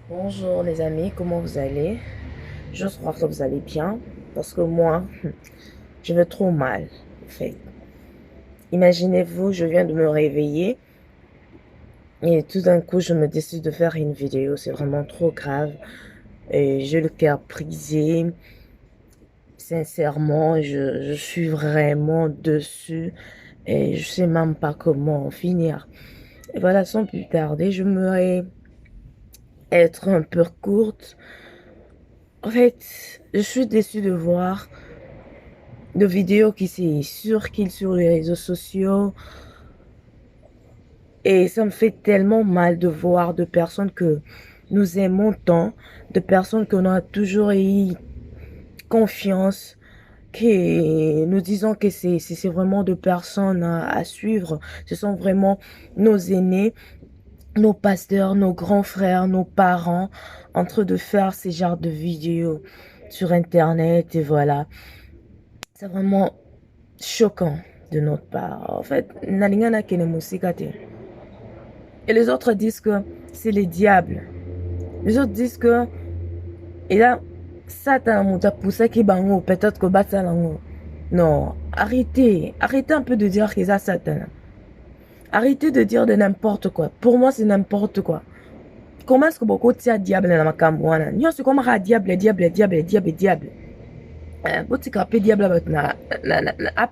Bonjour les amis, comment vous allez? J'ose croire que vous allez bien parce que moi, je vais trop mal. En fait, imaginez-vous, je viens de me réveiller et tout d'un coup, je me décide de faire une vidéo. C'est vraiment trop grave et j'ai le cœur brisé. Sincèrement, je suis vraiment dessus et je sais même pas comment en finir. Et voilà, sans plus tarder, je me être un peu courte. En fait, je suis déçue de voir de vidéos qui circulent sur les réseaux sociaux et ça me fait tellement mal de voir de personnes que nous aimons tant, de personnes qu'on a toujours eu confiance, que nous disons que c'est vraiment de personnes à suivre. Ce sont vraiment nos aînés, nos pasteurs, nos grands frères, nos parents en train de faire ces genres de vidéos sur Internet et voilà. C'est vraiment choquant de notre part. En fait, Nalingana Kenemusikate. Et les autres disent que c'est les diables. Les autres disent que, et là, Satan m'a poussé qui bango, peut-être que Batsalango. Non, arrêtez. Arrêtez un peu de dire que c'est Satan. Arrêtez de dire de n'importe quoi. Pour moi, c'est n'importe quoi. Comment est-ce que beaucoup de diable dans ma cambouana? Nous, c'est comme un diable, diable, diable, diable, diable. Beaucoup de diable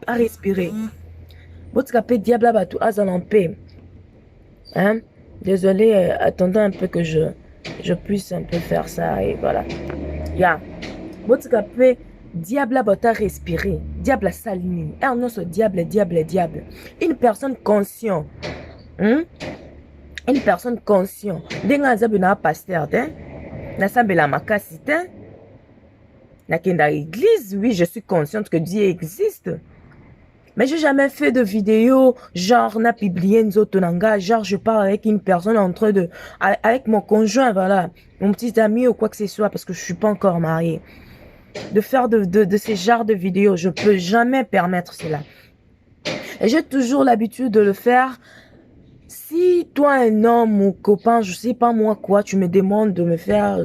à respirer. Beaucoup de diable à en paix. Hein? Désolé, attendons un peu que je puisse un peu faire ça et voilà. Ya. Botikapé, diable bota respirer. Diable salini. Ah non, ce diable, diable, diable. Une personne consciente. Hein? Une personne consciente. Denga zabi na pasteur, hein? Na sabe la makasite, hein? Na kenda église, oui, je suis consciente que Dieu existe. Mais j'ai jamais fait de vidéo, genre, n'a publié une autre nanga, genre, je parle avec une personne en train de, avec mon conjoint, voilà, mon petit ami ou quoi que ce soit, parce que je suis pas encore mariée. De faire de ces genres de vidéos, je peux jamais permettre cela. Et j'ai toujours l'habitude de le faire. Si toi, un homme ou copain, je sais pas moi quoi, tu me demandes de me faire,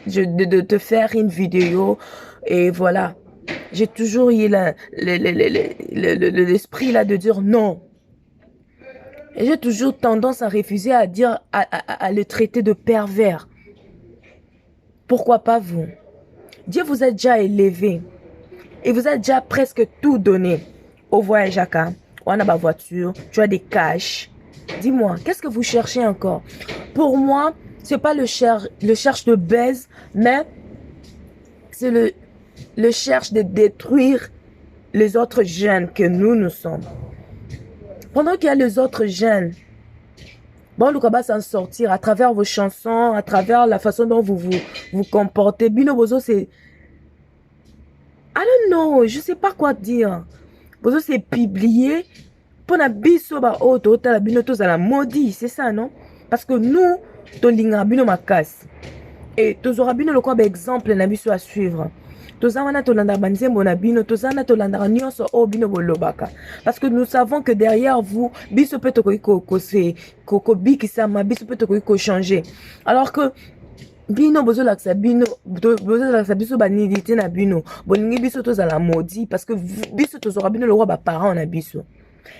de te faire une vidéo, et voilà. J'ai toujours eu l'esprit là de dire non. Et j'ai toujours tendance à refuser à dire, à le traiter de pervers. Pourquoi pas vous? Dieu vous a déjà élevé et vous a déjà presque tout donné. Au voyage à Jacques, on a ma voiture, tu as des cash. Dis-moi, qu'est-ce que vous cherchez encore? Pour moi, c'est pas le cherche de baise, mais c'est le cherche de détruire les autres jeunes que nous sommes. Pendant qu'il y a les autres jeunes, bon, le va s'en sortir à travers vos chansons, à travers la façon dont vous comportez. Bino Bozo, c'est... I don't know, je sais pas quoi dire. Bozo, c'est publié. Pour la biso, ba, oh, la bino, tous à la maudit, c'est ça, non? Parce que nous, tolinga bino makas. Et tozora bino le quoi, exemple, na biso à suivre. Tozana tolanda banzembo na bino, tozana tolanda nyonso o bino bolobaka. Parce que nous savons que derrière vous, biso peut ko bikisama, biso peut ko changer. Alors que bino bozo laksa bino, bozo laksa biso banidité na bino, bolingi biso tozala maudit parce que biso tozora bino le roi ba parents na biso.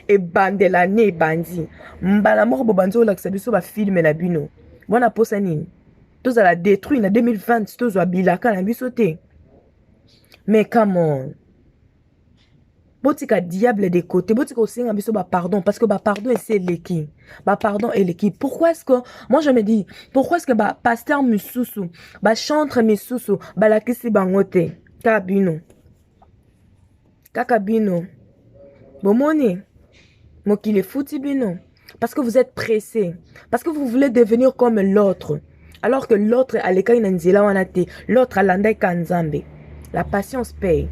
Et bandela ne bandi. Mbala moko bobanzo laksa biso ba film na bino. Wana posa nini? Tozala détruit na 2020, tozwa bilaka na biso te. Mais come on. Botika diable des côtés, botika aussi biso ba pardon parce que ba pardon c'est l'équipe. Ba pardon et l'équipe. Pourquoi est-ce que moi je me dis pourquoi est-ce que ba pasteur mususu, ba chantre mususu, ba lakisi bangote kabino. Kakabino. Bomoni. Mokile fouti bino. Parce que vous êtes pressé. Parce que vous voulez devenir comme l'autre. Alors que l'autre a l'écaille nanzila wanate, l'autre a l'andai kanzambe. La patience paye.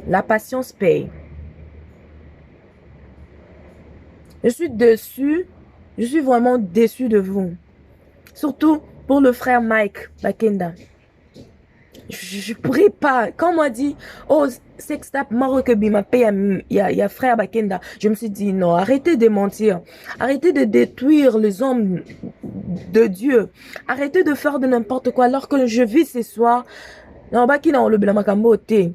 La patience paye. Je suis déçu. Je suis vraiment déçu de vous. Surtout pour le frère Mike Bakenda. Je pourrais pas. Quand on m'a dit, oh, sextap, Maroc, il y a frère Bakenda, je me suis dit, non, arrêtez de mentir. Arrêtez de détruire les hommes de Dieu. Arrêtez de faire de n'importe quoi. Alors que je vis ce soir, non, baki na olobi la makambo te.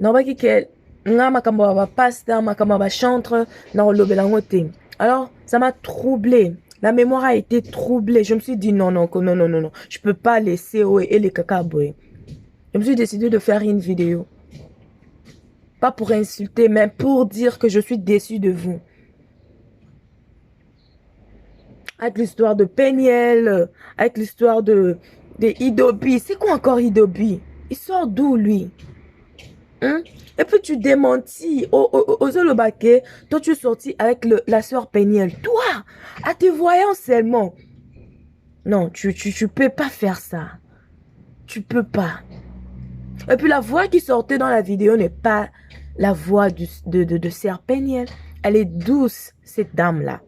Non, baki ke, nga makambo ba pasteur, makambo ba chantre, na olobi la ngote. Alors, ça m'a troublé. La mémoire a été troublée. Je me suis dit non, non, non, non, non, non. Je peux pas laisser et les cacaboy. Je me suis décidé de faire une vidéo. Pas pour insulter, mais pour dire que je suis déçue de vous. Avec l'histoire de Peniel, avec l'histoire de Idobi. C'est quoi encore Idobi? Il sort d'où, lui? Hein? Et puis tu démentis aux Olobake, toi tu es sorti avec la sœur Peniel. Toi, à te voyant seulement. Non, tu peux pas faire ça. Tu peux pas. Et puis la voix qui sortait dans la vidéo n'est pas la voix de sœur Peniel. Elle est douce, cette dame-là.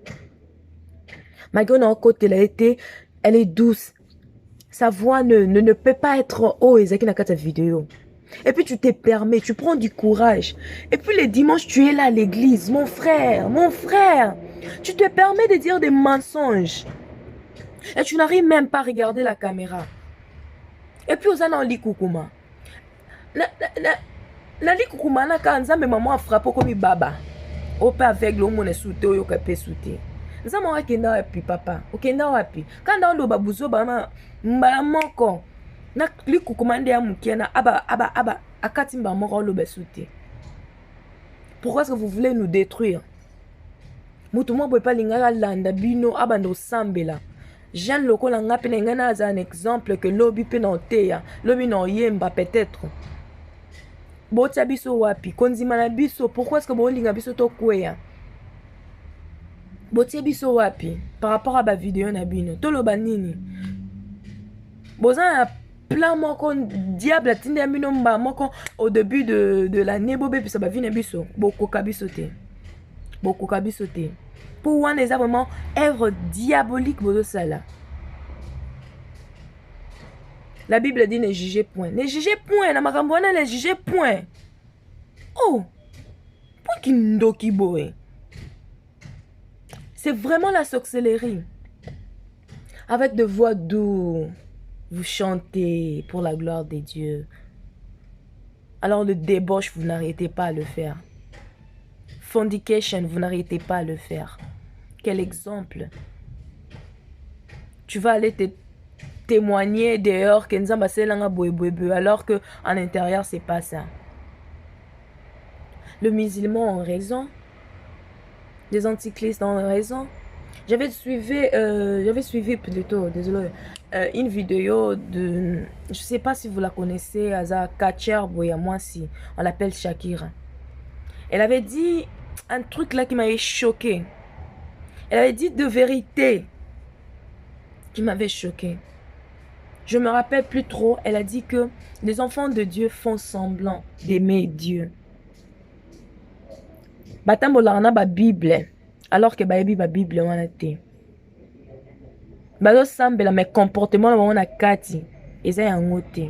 Malgré notre côté, elle est douce. Sa voix ne peut pas être haut, Ezaki n'a qu'à vidéo. Et puis tu te permets, tu prends du courage. Et puis les dimanches, tu es là à l'église. Mon frère, tu te permets de dire des mensonges. Et tu n'arrives même pas à regarder la caméra. Et puis aux années, on lit Koukouma. Na lit Koukouma, na kanza, mais maman a frappé comme baba. Au père avec le monde souté, au capé souté. Nzama wa kenda wapi papa? Okenda wapi? Kanda ndo babuzo ba mbala moko. Na liku commandé à Moukiana, aba, akatimba moko lo besouté. Pourquoi est-ce que vous voulez nous détruire? Moutouma pouvez pas lingala landa bino abando sambela. Jean loko la ngape na ngana za un exemple que lobi pe na oteya, lobi na yemba peut-être. Botia biso wapi? Konzima na biso, pourquoi est-ce que bo linga biso to kweya? Botia biso wapi? Par rapport à ba vidéo na bino, toloba nini? Bozan plan moko diable atinde amino mba moko au début de l'année bobé puis ça va venir biso boko kabisote pour one est vraiment œuvre diabolique bozo sala. La Bible dit ne jugez point na makambo wana ne jugez point. Oh pour kindoki boé, c'est vraiment la sorcellerie avec de voix douces. Vous chantez pour la gloire de Dieu. Alors le débauche, vous n'arrêtez pas à le faire. Fornication, vous n'arrêtez pas à le faire. Quel exemple? Tu vas aller te témoigner dehors alors que en intérieur, c'est pas ça. Le musulman a raison. Les antichristes ont raison. J'avais suivi plutôt, désolé, une vidéo de, je sais pas si vous la connaissez, Aza Kacher Boyamwasi, on l'appelle Shakira. Elle avait dit un truc là qui m'avait choqué. Elle avait dit de vérité qui m'avait choqué. Je me rappelle plus trop, elle a dit que les enfants de Dieu font semblant d'aimer Dieu. Batambolana ba Bible. Alors que baby ba Bible wana te. Bazo sambela mes comportements wana kati eza yango te.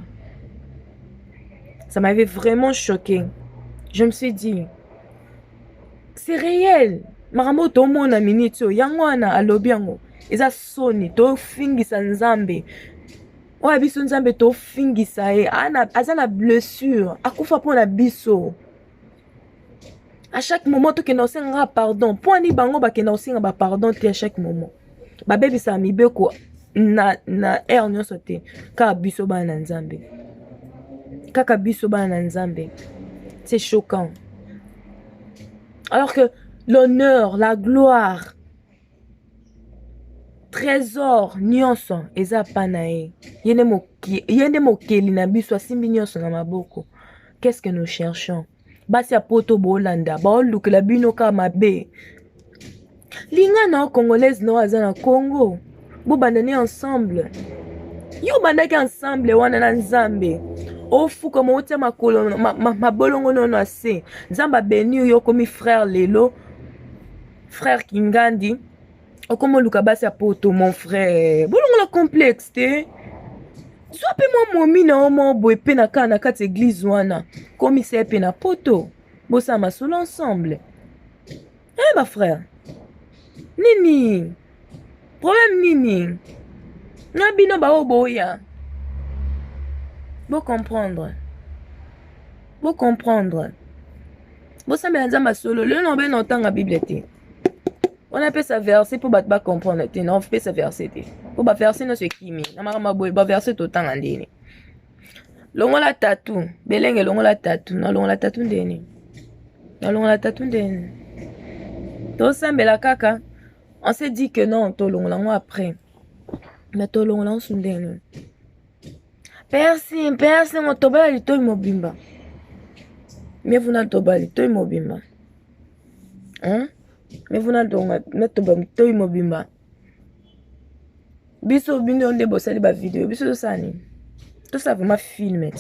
Ça m'avait vraiment choqué. Je me suis dit c'est réel. Makambo to mona minito yango wana alobi yango. Eza soni to fingisa nzambe. Oya biso nzambe to fingisa e azana blessure akufa pona biso. À chaque moment, tu as pardon. Pour ni bango ba kenosinga ba pardon à chaque moment. Ba baby sa mi beko na air nyo sote. Ka biso ba na nzambe. Kaka biso ba na nzambe. C'est choquant. Alors que l'honneur, la gloire, trésor, nyonso eza panae. Yene mokeli na biso asimbi nyonso na maboko. Qu'est-ce que nous cherchons? Basi ya poto bolanda ba olukela bino ka mabe linga na congolaise na waza na Congo bo bandani ensemble yo bandaki ensemble wana na nzambe ofuka mo tia makolo mabolongo nono ase nzamba beni yo komi frère lelo frère Kingandi okomo luka basi ya poto mon frère bolongo la complexe te Soit pe moi momi na omo boy pe na kati église wana. Commissaire pe na poto. Bossa masolo ensemble. Eh ma frère. Nini? Problème nini? Na bino ba oboya. Vous comprendre. Vous comprendre. Bossa me nzamba solo. Le nom ben entanga Bible te. On appelle ça verset pour pas comprendre. Non, on fait ça verset. Pour pas verser non c'est kimi. Na mama boy ba verset tout temps andini. Longo la tatou. Belenge longo la tatou. Na longo la tatou ndeni. Na longo la tatou ndeni. To sambela kaka. On s'est dit que non, to longo lango après. Mais to longo lango sundeni. Personne, mon toba li to mobimba. Mais vous n'avez pas li to mobimba. Hein? Mais vous n'avez pas to mobimba. Biso bino nde bosali ba vidéo. Biso ça ni. Tout ça vraiment filmé.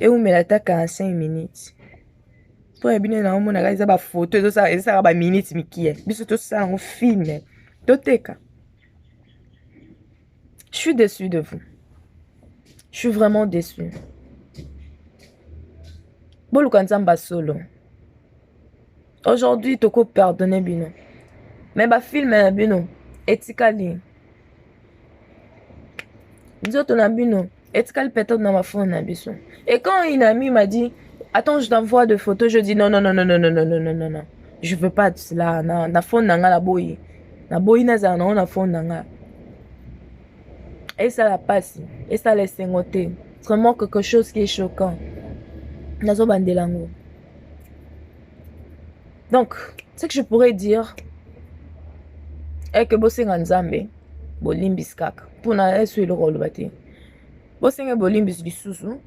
Et vous me l'attaque en 5 minutes. Pour bino na omona ga ba photo tout ça ba minutes mikie. Biso tout ça on filme. Toteka. Je suis déçu de vous. Je suis vraiment déçu. Boluka nzamba solo. Aujourd'hui, toko pardonner bino. Mais ba film bino etikali. Nzoto na bino etikali peut-être na ma phone na biso. Et quand une amie m'a dit "Attends, je t'envoie des photos", je dis non. Je veux pas de cela. Na phone nanga la boyi. Na boyi na za na phone nanga. Et ça la passe. Et ça laisse sengoter. C'est vraiment quelque chose qui est choquant. Nazo bandelango. Donc, ce que je pourrais dire est que bosenga nzambe bolimbis kaka. Pour na esu le rôle bati. Bosenga bolimbis lisusu.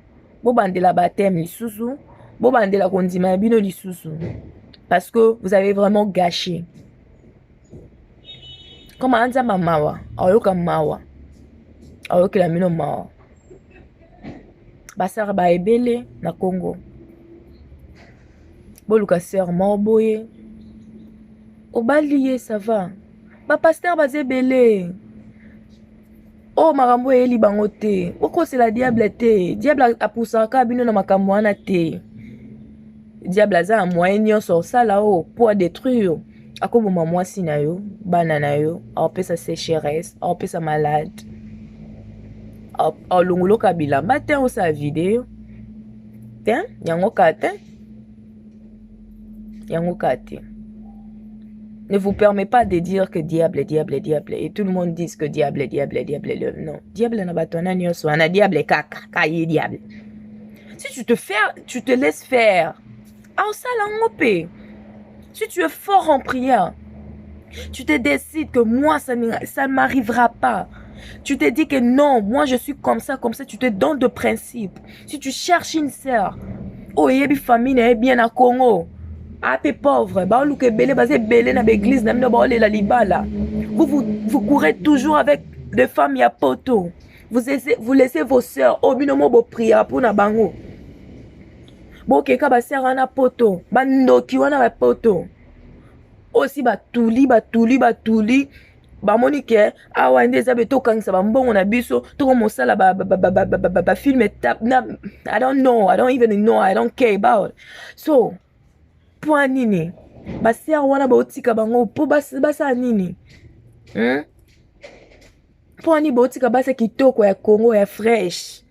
Bo bandela baptême lisusu. Bo bandela kondima bino lisusu. Parce que vous avez vraiment gâché. Comme nzamba mawa, ayoka mawa. Ayoka la mino mawa. Basara ba ebele na Congo. Boluka sœur morboye. Obaliye ça va. Ba pasteur bazé belé. Oh marambo eli bango te. Oko c'est la diable te. Diable a poussaka bino na makambo wana te. Diable aza a moyen nyonso ça là haut pour détruire. Akoboma mwasi na yo, bana na yo, apesa sécheresse, apesa malade. Alongolo kabila bate o sa vidéo. Tiens, yango kate. Yango kate. Ne vous permet pas de dire que diable. Et tout le monde dit que diable. Non. Diable na batona nyonso, na diable kaka, kaye diable. Si tu te laisses faire. Ah ça la si tu es fort en prière, tu te décides que moi ça ne m'arrivera pas. Tu te dis que non, moi je suis comme ça, tu te donnes de principe. Si tu cherches une sœur, oh yebi famille est bien à Congo. Ah, t'es pauvre, bah ou que belé basé belé na l'église na mino la libala. Vous courez toujours avec des femmes ya poto. Vous laissez vos sœurs au binomo bo prière pour na bango. Bo keka ba sœur na poto, ba ndoki wana ba poto. Aussi ba tuli. Ba monike awa ndeza beto kangisa ba mbongo na biso to mosala ba film etap na I don't even know, I don't care about. So pour nini ba sœur wana ba otika bango po basa nini pour ni ba otika basa kitoko ya Congo ya fresh.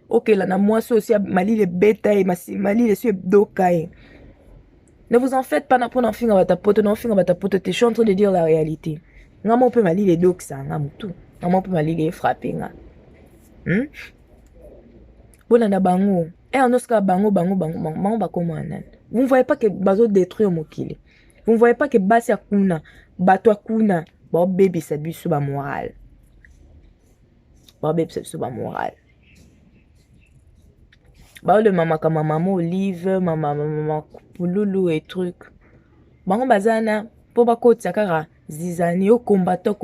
Ok là na moi aussi mali le bétail mali le sur dokai. Ne vous en faites pas pour n'en finir ta pote, non finir ta pote, je suis en train de dire la réalité. Ngamo pe mali les docs ça ngamutu. Ngamo pe mali les frapper nga. Bona na bango. Et en oska bango ba komana. Vous ne voyez pas que bazo détruire mokili. Vous ne voyez pas que basi akuna, bato akuna, ba baby sa biso ba moral. Ba baby sa biso ba moral. Ba le mama kama maman Olive, maman Pululu et truc. Bango bazana po ba koti kaka zizani yo combattant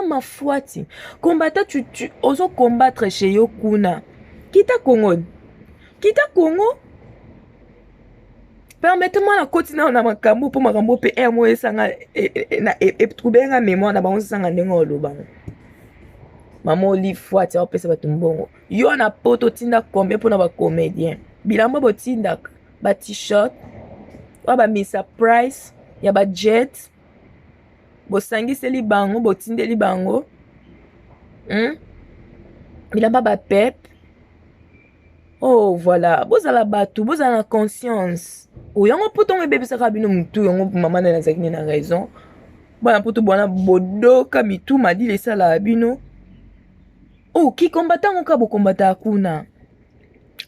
ma foi ti. Combattant tu oso combattre chez yo kuna. Kita Congo. Permettez-moi la continuer na makambo po makambo pe mo esanga na trouver nga mémoire na bango sanga ndengo lobango. Maman Olive fois tu opesa bato mbongo. Yo na poto tinda combien pour na ba comédien. Bilamba bo tinda ba t-shirt. Wa ba misa price ya ba jet. Bo sangiseli bango bo tindeli bango. Bilamba ba pep. Oh voilà, bozala bato, bozala na conscience. O yango poto ngo ebebisaka bino mutu yango mama na nazaki na raison. Bana poto bwana bodoka mitu madile sala bino. Oh, ki kombata ngo ka bo kombata kuna.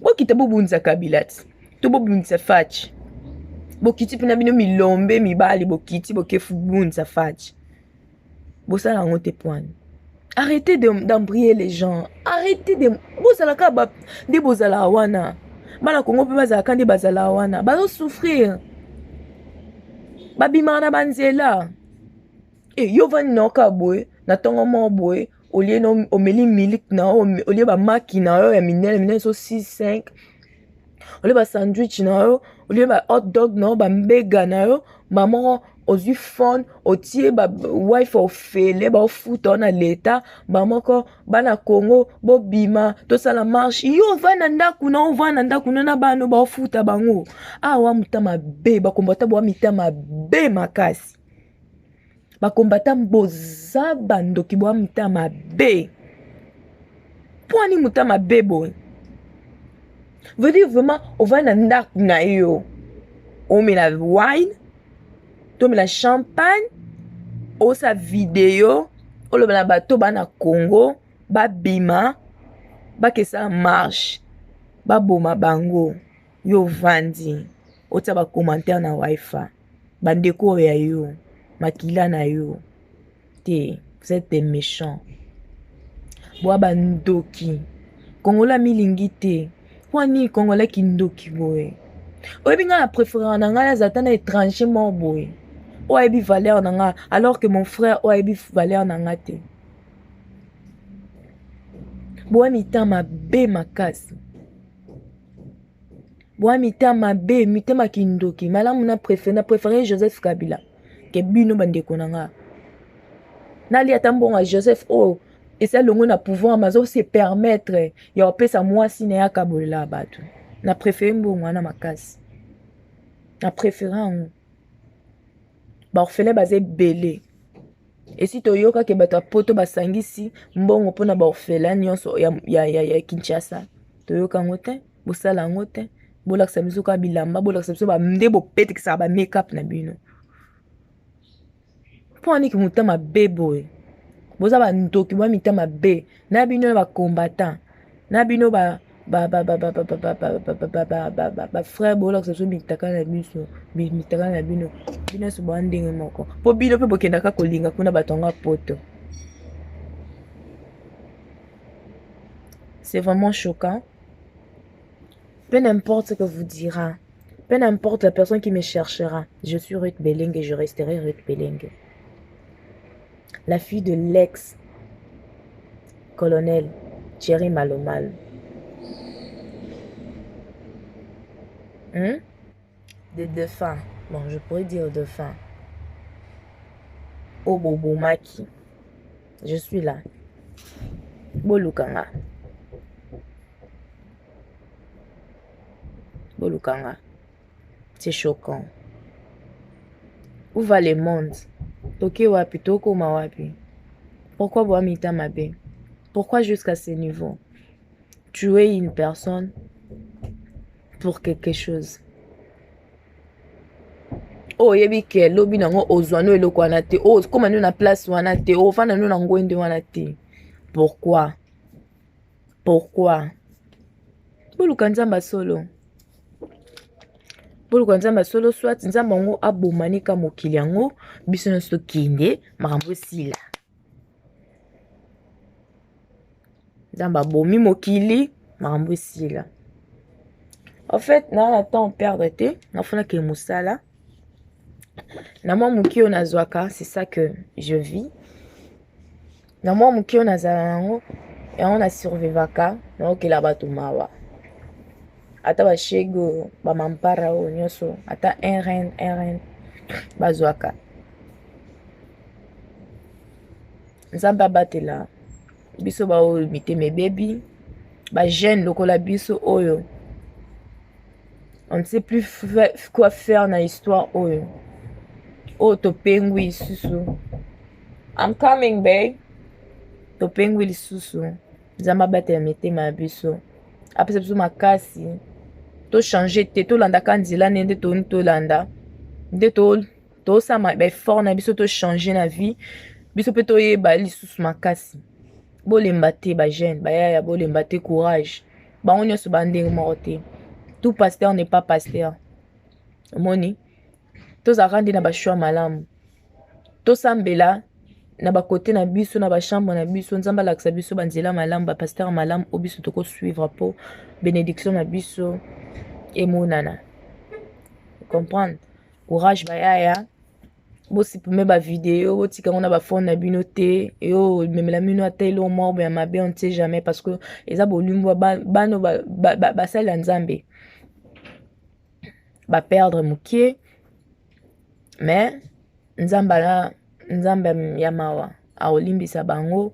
Bo kita bo bunza kabilati. To bo bunza fachi. Bo kiti pina bino milombe mibali bo kiti bo kefu bunza fachi. Bo sala ngo te poani. Arrêtez d'embrouiller les gens. Arrêtez de... Bozalaka de bozala wana. Bana Kongo pe bazalaka de bazala wana. Bazo souffrir. Babimana na banzela. Yo vani na oka boy. Na tongo mo boy. Olie no omeli milik na olie ba maki na yo ya minene so 6-5. Olie ba sandwich na yo. Olie ba hot dog na yo. Ba mbega na yo. Maman ozwi phone otie ba wife ofele ba ofuta na leta ba moko bana Congo bo bima to sala marche yo vana ndaku na bano ba ofuta bango awa mutama be ba kombata bo mitama be makasi ba kombata mboza bandoki bo mitama be poni mutama be bo veut dire vraiment on va na ndaku na yo on met la wine tombe la champagne o sa vidéo o lo na bato bana Congo ba bima ba kesa marche ba boma bango yo vandi o ta ba commentaire na wifi bandeko ya yo makila na yo te vous êtes des méchants boa bandoki Kongola milingi te kwani Kongola kindoki boye oyebinga na préférence na ngai azata na étranger mo boye oyebi valeur na nga alors que mon frère oyebi valeur na nga te boa mitama be makasi boa mitama be mitama kindoki malamu na préféré Joseph Kabila ke bino bandeko na nga nali ata mbongo Joseph esa longo na pouvoir mazo se permettre ya opesa mwasi na yaka bolela bato na préféré mbongo na makasi na préféré ba orphelin baze belé et si toyoka ke bato poto basangisi mbongo pona ba orphelin nyonso ya Kinshasa toyoka ngote bosala ngote bolakisa biso ka bilamba bolakisa biso ba nde bopetekisa ba make up na bino poni ki mutama beboy boza ba ndoki ba mitama be na bino ba combattant na bino ba frère bola que ce mitaka na biso mitaka na bino so bandenge moko po bino pe bokendaka kolinga kuna batonga poto. C'est vraiment choquant. Peu n'importe ce que vous dira, peu n'importe la personne qui me cherchera, je suis Ruth Beleng et je resterai Ruth Beleng, la fille de l'ex-colonel Thierry Malomal. Des défunts, bon je pourrais dire défunts, Obobomaki, je suis là, Bolukanga, c'est choquant. Où va le monde? Toke wapi, toko ma wapi? Pourquoi Boamita Mabe? Pourquoi jusqu'à ce niveau? Tuer une personne pour quelque chose. Oh yebi ke lobi nango ozwano eloko wana te. Oh koma no na place wana te. Oh fana no na ngwende wana te. Pourquoi? Pourquoi? Boluka nzamba solo. Boluka nzamba solo soit nzamba ngo abomani ka mokili yango biso nyonso kinde makambo sila. Nzamba bomi mokili makambo sila. En fait, na na temps perdre te, na fona ke musala. Na moi mukio na zwaka, c'est ça que je vis. Na moi mukio na zalango, et on a survivaka, na okela batu mawa. Ata ba shego, ba mampara o nyoso, ata un rein, ba zwaka. Nzamba batela. biso ba oyo mitema ebebi ba jeune lokola biso oyo on ne sait plus quoi faire na histoire oyo topengwi lisusu. I'm coming babe. Topengwi lisusu nzambe abatela mitema ya biso apesa biso makasi tochange te tolandaka nzela nde toni tolanda nde tosala baeffort na biso tochange na vie biso mpe toyeba lisusu makasi. Bolemba te bajeune bayaya, bolemba te, courage. Bango nyonso bandenge moko te. Tout pasteur n'est pas pasteur. Omoni tozalaka nde na bashwa malamu tosambela na bakote na biso na bachambre na biso nzambe alakisa biso banzela malamu bapasteur malamu oyo biso tokosuivre mpo bénédiction na biso emonana. Comprendre? Courage bayaya, bosipume bavideo botikango na bafone na bino te eyo memela mino ata elo moko ya mabe on ne sait jamais parce que eza bolimbo bano basali ya nzambe baperdre mokie mais nzambe ya mawa aolimbisa bango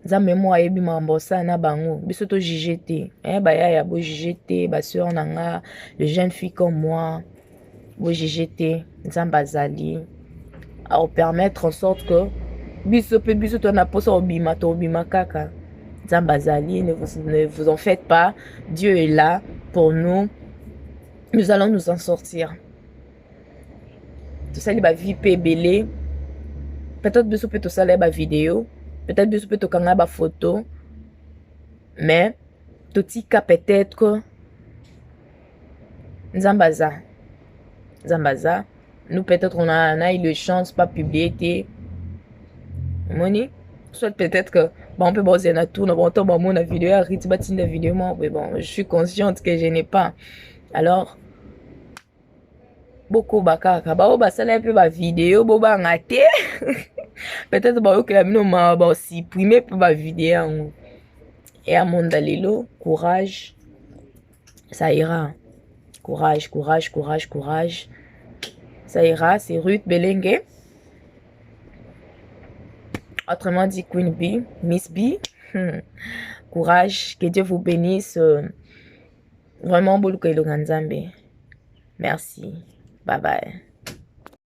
nzambe mo ayebi makambo osala na bango biso tojuge te bayaya bojuge te baseur na nga le jeune fille comme moi bojuge te nzambe azali aopermettre en sorte que biso pe biso tona posa obima tobima kaka nzambe azali. Ne vous en faites pas, Dieu est là pour nous, nous allons nous en sortir. Tosali ba vie pe belé peut-être biso pe tosala ba vidéo peut-être biso pe tokanga ba photo mais totika peut-être que nzambaza nous peut-être on a eu le chance pas publier moni soit peut-être que bon peut bosser na tour bon to bon mon vidéo a rit batin de vidéo mais bon je suis consciente que je n'ai pas alors beaucoup bakaka bao basala pe ba vidéo bo ba ngate peut-être ba okela mino ma ba supprimer pe ba vidéo et à mon dalilo courage ça ira. Courage, courage, courage, courage. Ça ira, c'est Ruth Belengue. Autrement dit, Queen B, Miss B. Courage, que Dieu vous bénisse. Vraiment, beaucoup de Nzambe. Merci. Bye bye.